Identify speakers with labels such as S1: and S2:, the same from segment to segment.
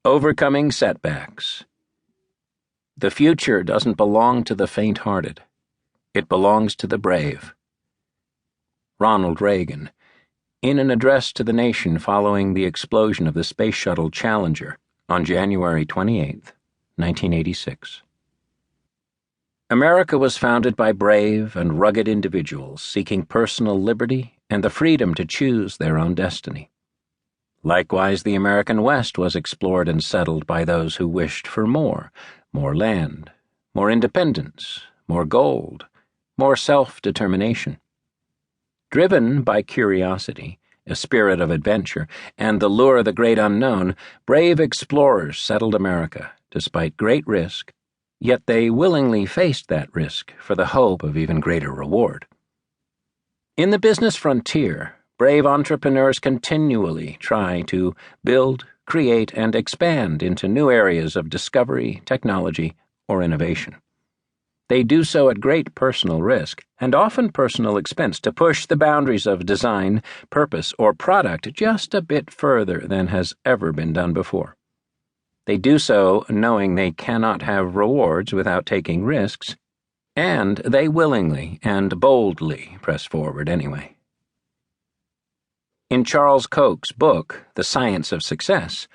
S1: Overcoming Setbacks. The future doesn't belong to the faint-hearted. It belongs to the brave. Ronald Reagan, in an address to the nation following the explosion of the Space Shuttle Challenger on January 28, 1986. America was founded by brave and rugged individuals seeking personal liberty and the freedom to choose their own destiny. Likewise, the American West was explored and settled by those who wished for more land, more independence, more gold, more self-determination. Driven by curiosity, a spirit of adventure, and the lure of the great unknown, brave explorers settled America, despite great risk, yet they willingly faced that risk for the hope of even greater reward. In the business frontier, brave entrepreneurs continually try to build, create, and expand into new areas of discovery, technology, or innovation. They do so at great personal risk and often personal expense to push the boundaries of design, purpose, or product just a bit further than has ever been done before. They do so knowing they cannot have rewards without taking risks, and they willingly and boldly press forward anyway. In Charles Koch's book, The Science of Success,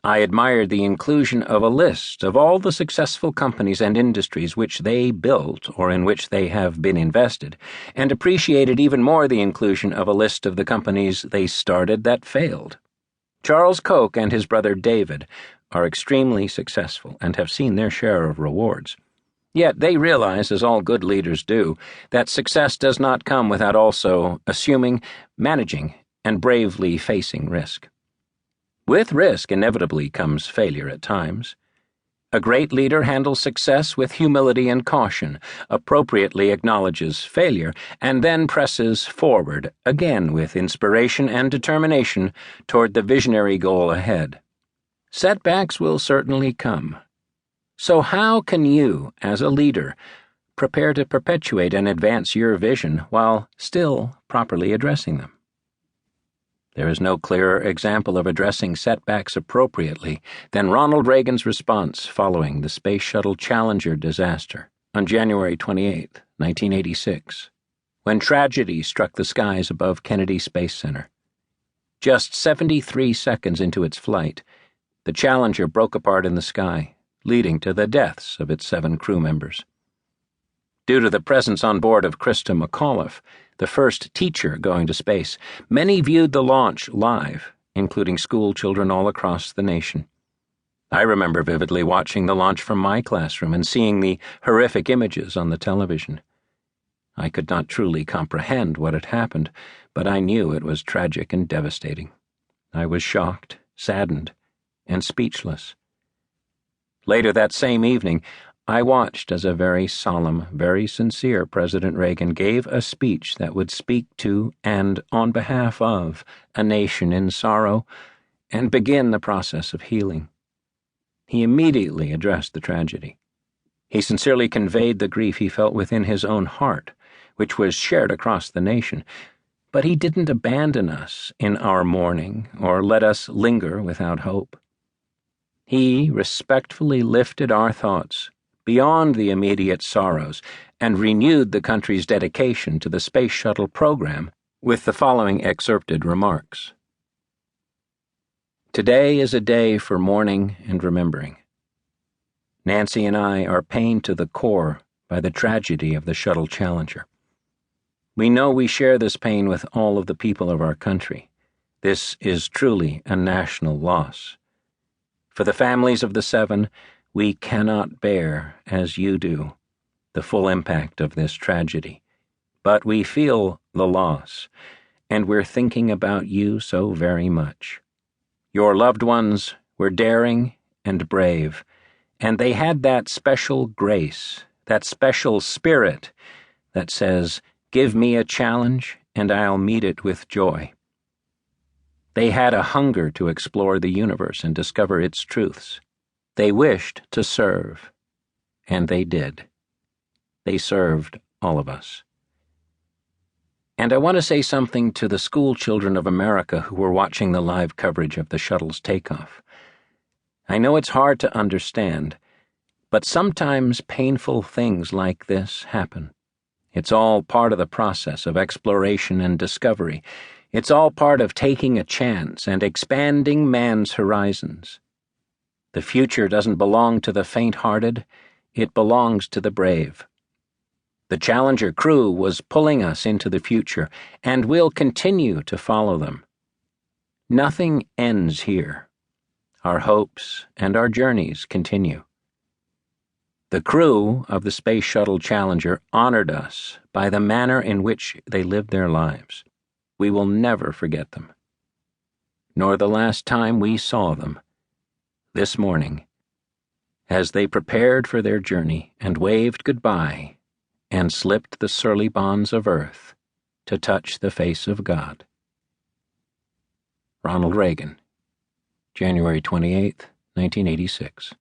S1: I admired the inclusion of a list of all the successful companies and industries which they built or in which they have been invested, and appreciated even more the inclusion of a list of the companies they started that failed. Charles Koch and his brother David are extremely successful and have seen their share of rewards. Yet they realize, as all good leaders do, that success does not come without also assuming, managing, and bravely facing risk. With risk inevitably comes failure at times. A great leader handles success with humility and caution, appropriately acknowledges failure, and then presses forward, again with inspiration and determination, toward the visionary goal ahead. Setbacks will certainly come. So how can you, as a leader, prepare to perpetuate and advance your vision while still properly addressing them? There is no clearer example of addressing setbacks appropriately than Ronald Reagan's response following the Space Shuttle Challenger disaster on January 28, 1986, when tragedy struck the skies above Kennedy Space Center. Just 73 seconds into its flight, the Challenger broke apart in the sky, leading to the deaths of its 7 crew members. Due to the presence on board of Krista McAuliffe, the first teacher going to space, many viewed the launch live, including school children all across the nation. I remember vividly watching the launch from my classroom and seeing the horrific images on the television. I could not truly comprehend what had happened, but I knew it was tragic and devastating. I was shocked, saddened, and speechless. Later that same evening, I watched as a very solemn, very sincere President Reagan gave a speech that would speak to and on behalf of a nation in sorrow and begin the process of healing. He immediately addressed the tragedy. He sincerely conveyed the grief he felt within his own heart, which was shared across the nation, but he didn't abandon us in our mourning or let us linger without hope. He respectfully lifted our thoughts beyond the immediate sorrows, and renewed the country's dedication to the Space Shuttle program with the following excerpted remarks. Today is a day for mourning and remembering. Nancy and I are pained to the core by the tragedy of the Shuttle Challenger. We know we share this pain with all of the people of our country. This is truly a national loss. For the families of the 7, we cannot bear, as you do, the full impact of this tragedy, but we feel the loss, and we're thinking about you so very much. Your loved ones were daring and brave, and they had that special grace, that special spirit that says, "Give me a challenge, and I'll meet it with joy." They had a hunger to explore the universe and discover its truths. They wished to serve, and they did. They served all of us. And I want to say something to the school children of America who were watching the live coverage of the shuttle's takeoff. I know it's hard to understand, but sometimes painful things like this happen. It's all part of the process of exploration and discovery. It's all part of taking a chance and expanding man's horizons. The future doesn't belong to the faint-hearted, it belongs to the brave. The Challenger crew was pulling us into the future, and we'll continue to follow them. Nothing ends here. Our hopes and our journeys continue. The crew of the Space Shuttle Challenger honored us by the manner in which they lived their lives. We will never forget them. Nor the last time we saw them, this morning, as they prepared for their journey and waved goodbye and slipped the surly bonds of earth to touch the face of God. Ronald Reagan, January 28, 1986.